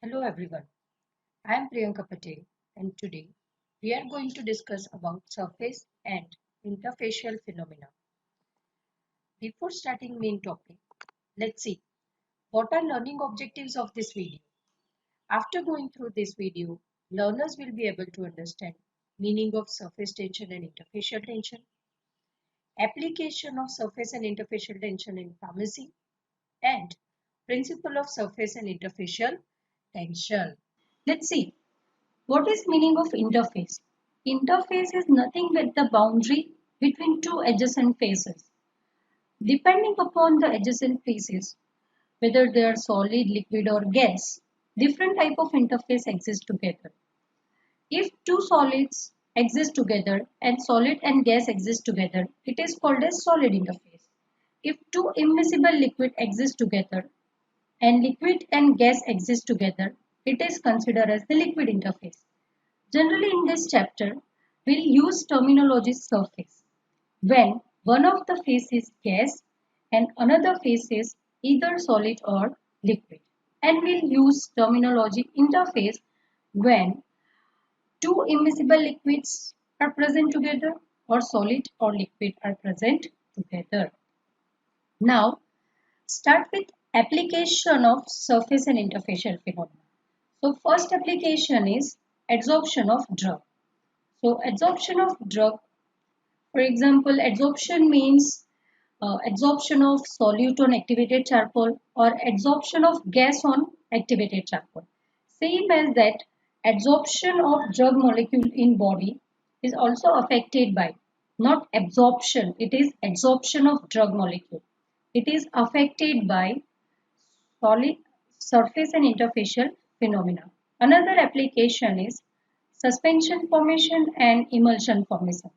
Hello everyone, I am Priyanka Patel and today we are going to discuss about surface and interfacial phenomena. Before starting main topic, let's see what are learning objectives of this video. After going through this video, learners will be able to understand meaning of surface tension and interfacial tension, application of surface and interfacial tension in pharmacy, and principle of surface and interfacial tension. Let's see. What is meaning of interface? Interface is nothing but the boundary between two adjacent faces. Depending upon the adjacent faces, whether they are solid, liquid or gas, different type of interface exist together. If two solids exist together and solid and gas exist together, it is called as solid interface. If two immiscible liquid exist together and liquid and gas exist together, it is considered as the liquid interface. Generally in this chapter, we'll use terminology surface when one of the phase is gas and another phase is either solid or liquid. And we'll use terminology interface when two immiscible liquids are present together or solid or liquid are present together. Now, start with application of surface and interfacial phenomena. So first application is adsorption of drug. So adsorption of drug, for example, adsorption means adsorption of solute on activated charcoal or adsorption of gas on activated charcoal. Same as that, adsorption of drug molecule in body is also affected by, not absorption, it is adsorption of drug molecule. It is affected by solid surface and interfacial phenomena. Another application is suspension formation and emulsion formation.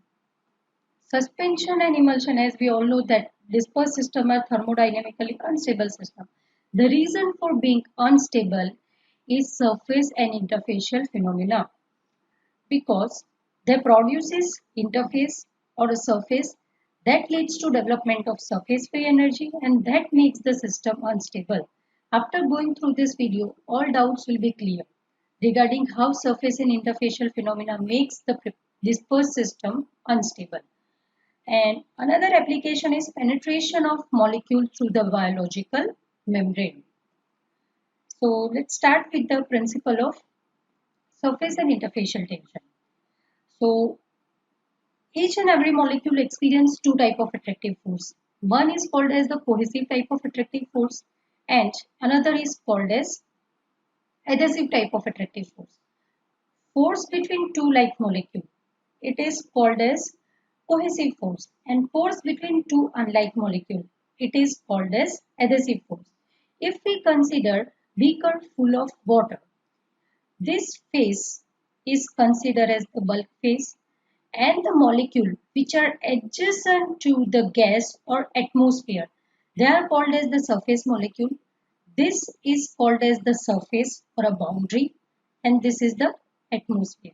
Suspension and emulsion, as we all know that dispersed system are thermodynamically unstable system. The reason for being unstable is surface and interfacial phenomena because they produces interface or a surface that leads to development of surface free energy and that makes the system unstable. After going through this video, all doubts will be clear regarding how surface and interfacial phenomena makes the dispersed system unstable. And another application is penetration of molecule through the biological membrane. So let's start with the principle of surface and interfacial tension. So each and every molecule experience two type of attractive force. One is called as the cohesive type of attractive force and another is called as adhesive type of attractive force. Force between two like molecule. It is called as cohesive force and force between two unlike molecule. It is called as adhesive force. If we consider beaker full of water, this phase is considered as the bulk phase and the molecule which are adjacent to the gas or atmosphere, they are called as the surface molecule. This is called as the surface or a boundary and this is the atmosphere.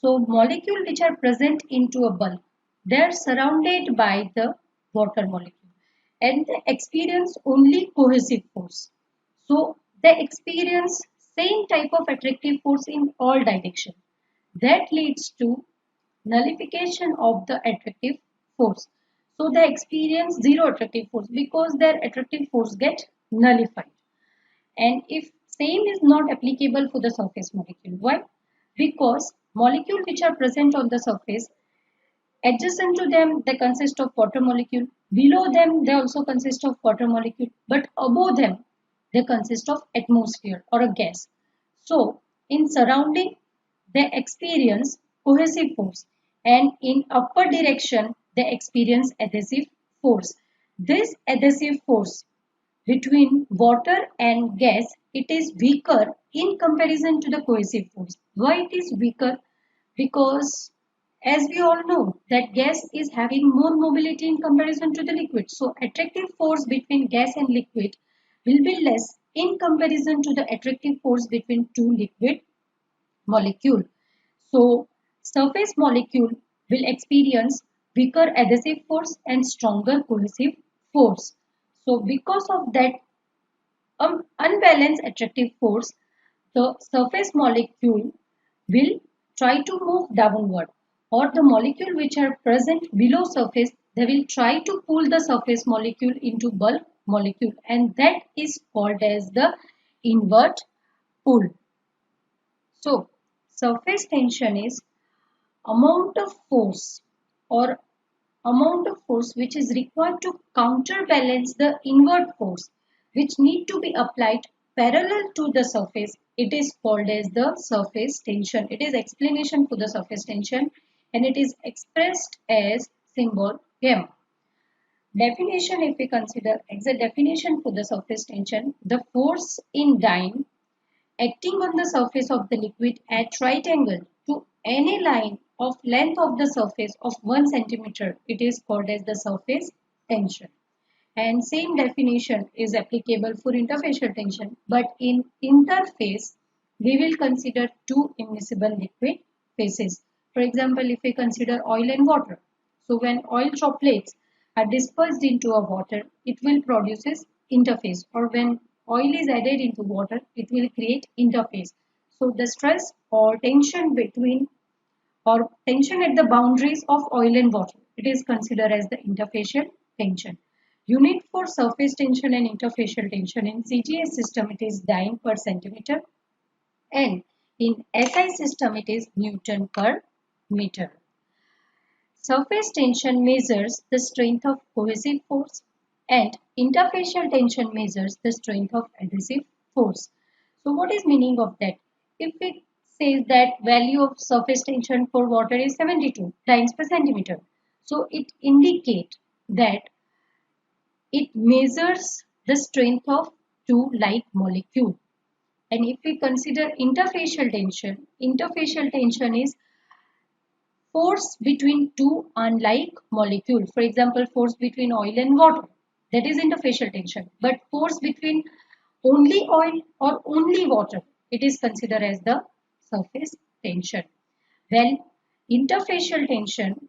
So molecule which are present into a bulk, they are surrounded by the water molecule and they experience only cohesive force. So they experience same type of attractive force in all direction. That leads to nullification of the attractive force. So they experience zero attractive force because their attractive force get nullified. And if same is not applicable for the surface molecule. Why? Because molecules which are present on the surface, adjacent to them they consist of water molecule, below them they also consist of water molecule, but above them they consist of atmosphere or a gas. So in surrounding they experience cohesive force and in upward direction they experience adhesive force. This adhesive force between water and gas, it is weaker in comparison to the cohesive force. Why it is weaker? Because as we all know that gas is having more mobility in comparison to the liquid. So attractive force between gas and liquid will be less in comparison to the attractive force between two liquid molecule. So surface molecule will experience weaker adhesive force and stronger cohesive force. So because of that unbalanced attractive force, the surface molecule will try to move downward, or the molecule which are present below surface, they will try to pull the surface molecule into bulk molecule, and that is called as the inward pull. So surface tension is amount of force or amount of force which is required to counterbalance the inward force which need to be applied parallel to the surface. It is called as the surface tension. It is explanation for the surface tension, and it is expressed as symbol gamma. Definition, if we consider exact definition for the surface tension, the force in dyne acting on the surface of the liquid at right angle to any line of length of the surface of 1 centimeter, it is called as the surface tension. And same definition is applicable for interfacial tension, but in interface we will consider two immiscible liquid phases. For example, if we consider oil and water, so when oil droplets are dispersed into a water, it will produces interface, or when oil is added into water, it will create interface. So the stress or tension between or tension at the boundaries of oil and water, it is considered as the interfacial tension. Unit for surface tension and interfacial tension in CGS system, it is dyne per centimeter, and in SI system it is Newton per meter. Surface tension measures the strength of cohesive force and interfacial tension measures the strength of adhesive force. So what is meaning of that? If it says that value of surface tension for water is 72 dynes per centimeter, so it indicates that it measures the strength of two like molecules. And if we consider interfacial tension is force between two unlike molecules. For example, force between oil and water, that is interfacial tension. But force between only oil or only water, it is considered as the surface tension. Well, interfacial tension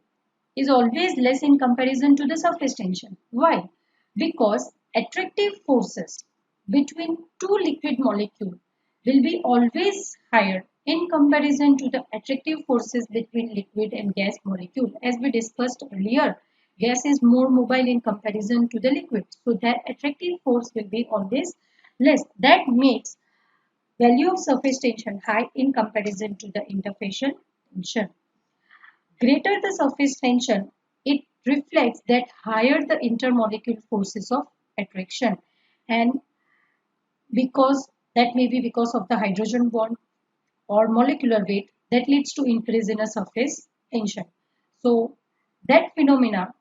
is always less in comparison to the surface tension. Why? Because attractive forces between two liquid molecules will be always higher in comparison to the attractive forces between liquid and gas molecule. As we discussed earlier, gas is more mobile in comparison to the liquid. So that attractive force will be always less. That makes value of surface tension high in comparison to the interfacial tension. Greater the surface tension, it reflects that higher the intermolecular forces of attraction, and because that may be because of the hydrogen bond or molecular weight that leads to increase in a surface tension. So that phenomena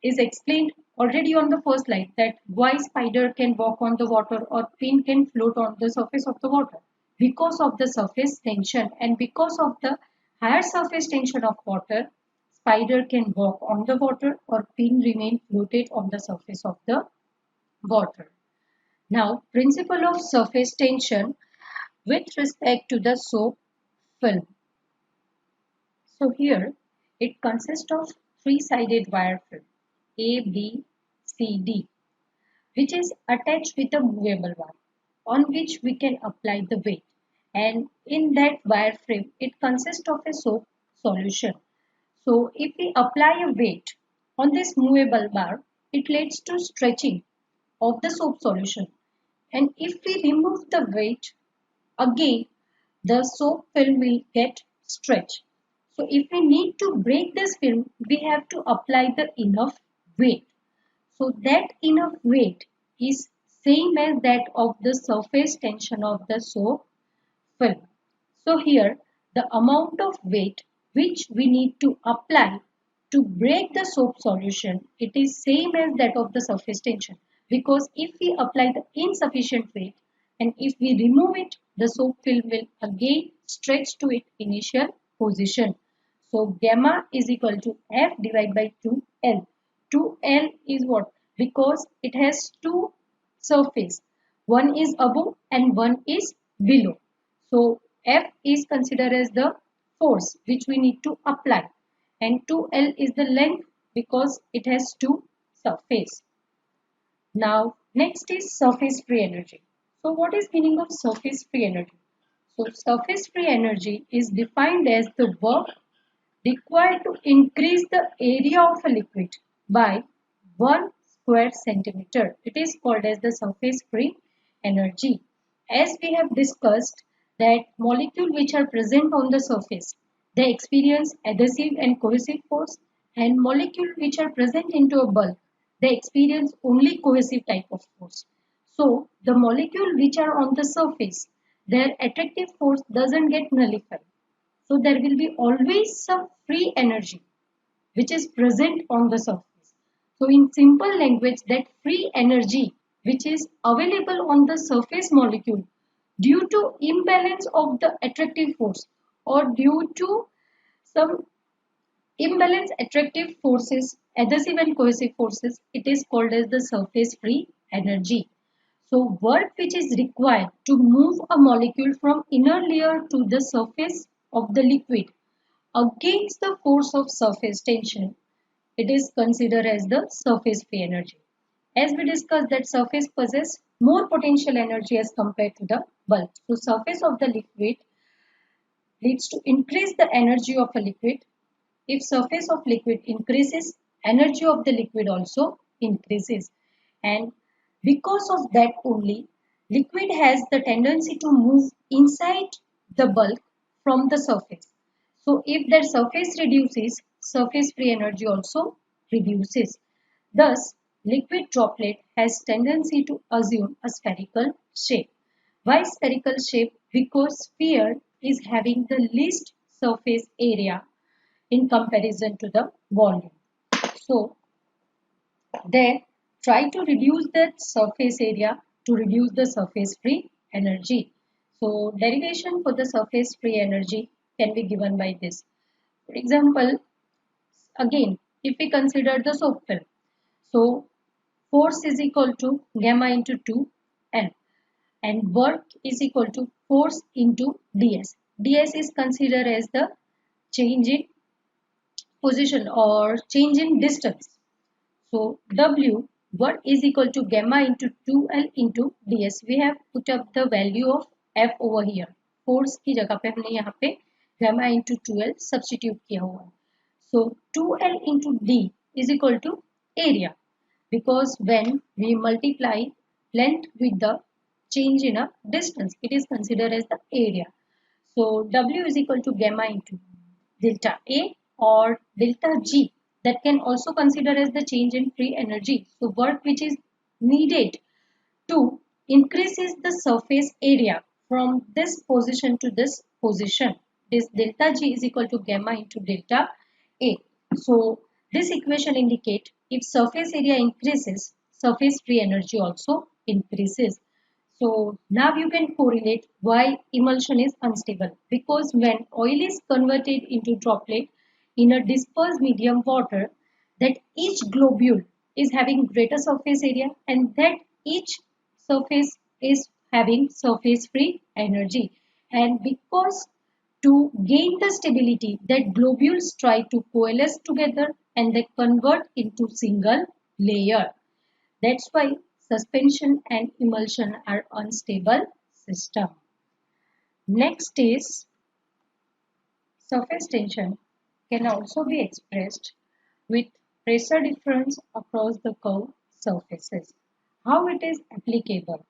is explained already on the first slide, that why spider can walk on the water or pin can float on the surface of the water, because of the surface tension, and because of the higher surface tension of water, spider can walk on the water or pin remain floated on the surface of the water. Now, principle of surface tension with respect to the soap film. So here it consists of three-sided wire film A, B, C, D, which is attached with a movable wire on which we can apply the weight. And in that wire frame, it consists of a soap solution. So if we apply a weight on this movable bar, it leads to stretching of the soap solution. And if we remove the weight, again the soap film will get stretched. So if we need to break this film, we have to apply the enough weight. So that enough weight is same as that of the surface tension of the soap film. So here the amount of weight which we need to apply to break the soap solution, it is same as that of the surface tension, because if we apply the insufficient weight and if we remove it, the soap film will again stretch to its initial position. So gamma is equal to F divided by 2L. 2L is what? Because it has two surface. One is above and one is below. So F is considered as the force which we need to apply, and 2L is the length because it has two surface. Now next is surface free energy. So what is meaning of surface free energy? So surface free energy is defined as the work required to increase the area of a liquid by 1 square centimeter. It is called as the surface free energy. As we have discussed that molecules which are present on the surface, they experience adhesive and cohesive force, and molecules which are present into a bulk, they experience only cohesive type of force. So the molecule which are on the surface, their attractive force doesn't get nullified. So there will be always some free energy which is present on the surface. So in simple language, that free energy which is available on the surface molecule due to imbalance of the attractive force or due to some imbalance attractive forces, adhesive and cohesive forces, it is called as the surface free energy. So work which is required to move a molecule from inner layer to the surface of the liquid against the force of surface tension, it is considered as the surface free energy. As we discussed that surface possess more potential energy as compared to the bulk. So surface of the liquid leads to increase the energy of a liquid. If surface of liquid increases, energy of the liquid also increases. And because of that only, liquid has the tendency to move inside the bulk from the surface. So if their surface reduces, surface free energy also reduces. Thus, liquid droplet has tendency to assume a spherical shape. Why spherical shape? Because sphere is having the least surface area in comparison to the volume. So they try to reduce that surface area to reduce the surface free energy. So derivation for the surface free energy can be given by this. For example, again, if we consider the soap film, so force is equal to gamma into 2N and work is equal to force into ds. ds is considered as the change in position or change in distance. So W what is equal to gamma into 2L into ds. We have put up the value of F over here. Force की जगह पे हमने यहाँ पे gamma into 2L substitute किया हुआ है. So 2L into D is equal to area because when we multiply length with the change in a distance, it is considered as the area. So W is equal to gamma into delta A or delta G, that can also consider as the change in free energy. So work which is needed to increases the surface area from this position to this position. This delta G is equal to gamma into delta A. So this equation indicate if surface area increases, surface free energy also increases. So now you can correlate why emulsion is unstable, because when oil is converted into droplet in a dispersed medium water, that each globule is having greater surface area and that each surface is having surface free energy. And because to gain the stability, that globules try to coalesce together and they convert into single layer. That's why suspension and emulsion are unstable system. Next is surface tension can also be expressed with pressure difference across the curved surfaces. How it is applicable?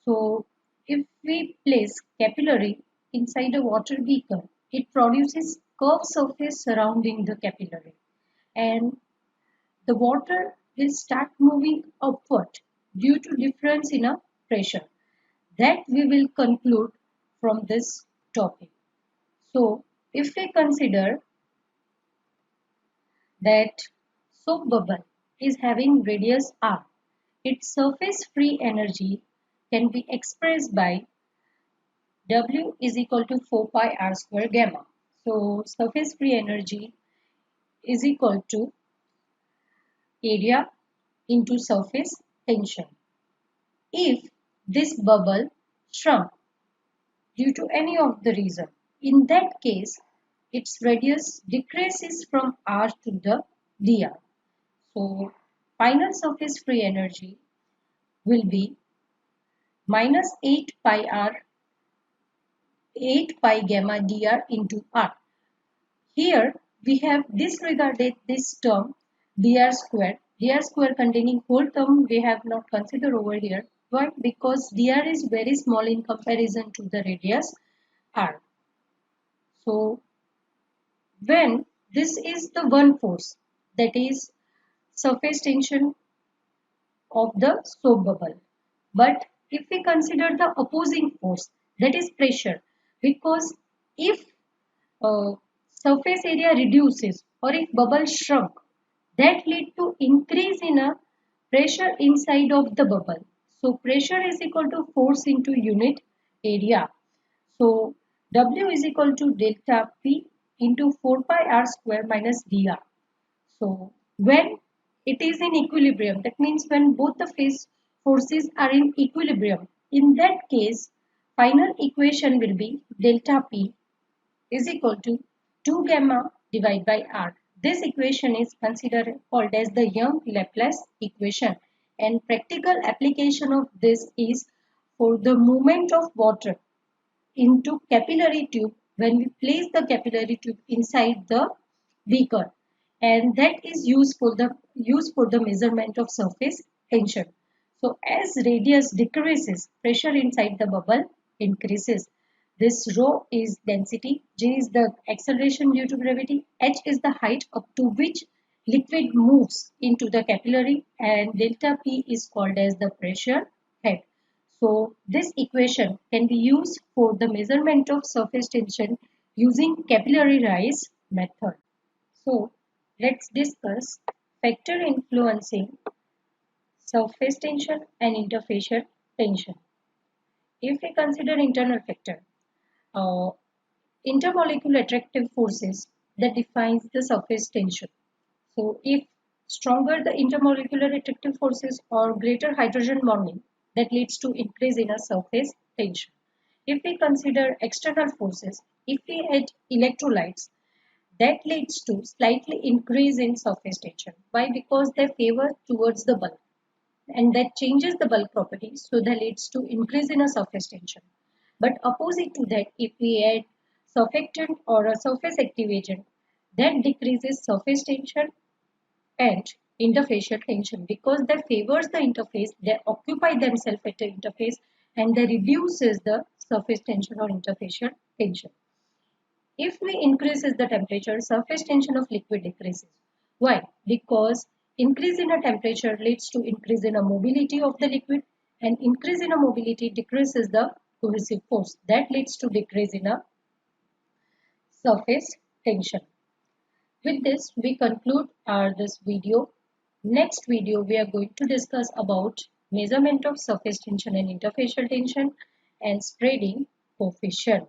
So if we place capillary inside a water beaker, it produces curved surface surrounding the capillary and the water will start moving upward due to difference in a pressure. That we will conclude from this topic. So, if we consider that soap bubble is having radius r, its surface free energy can be expressed by W is equal to 4 pi r square gamma. So, surface free energy is equal to area into surface tension. If this bubble shrunk due to any of the reason, in that case, its radius decreases from r to the dr. So, final surface free energy will be minus 8 pi r 8 pi gamma dr into r. Here we have disregarded this term dr square containing whole term we have not considered over here. Why? Because dr is very small in comparison to the radius r. So when this is the one force, that is surface tension of the soap bubble. But if we consider the opposing force, that is pressure, because if surface area reduces or if bubble shrunk, that lead to increase in a pressure inside of the bubble. So pressure is equal to force into unit area. So W is equal to delta P into 4 pi r square minus dr. So when it is in equilibrium, that means when both the phase forces are in equilibrium, in that case, final equation will be delta P is equal to 2 gamma divided by r. This equation is considered called as the Young-Laplace equation, and practical application of this is for the movement of water into capillary tube when we place the capillary tube inside the beaker, and that is used for the measurement of surface tension. So as radius decreases, pressure inside the bubble increases. This rho is density, g is the acceleration due to gravity, h is the height up to which liquid moves into the capillary, and delta p is called as the pressure head. So this equation can be used for the measurement of surface tension using capillary rise method. So let's discuss factor influencing surface tension and interfacial tension. If we consider internal factor, uh, intermolecular attractive forces that defines the surface tension. So if stronger the intermolecular attractive forces or greater hydrogen bonding, that leads to increase in a surface tension. If we consider external forces, if we add electrolytes, that leads to slightly increase in surface tension. Why? Because they favor towards the bulk, and that changes the bulk property, so that leads to increase in a surface tension. But opposite to that, if we add surfactant or a surface active agent, that decreases surface tension and interfacial tension, because they favors the interface, they occupy themselves at the interface, and they reduces the surface tension or interfacial tension. If we increases the temperature, surface tension of liquid decreases. Why? Because increase in a temperature leads to increase in a mobility of the liquid, and increase in a mobility decreases the cohesive force, that leads to decrease in a surface tension. With this, we conclude this video. Next video, we are going to discuss about measurement of surface tension and interfacial tension and spreading coefficient.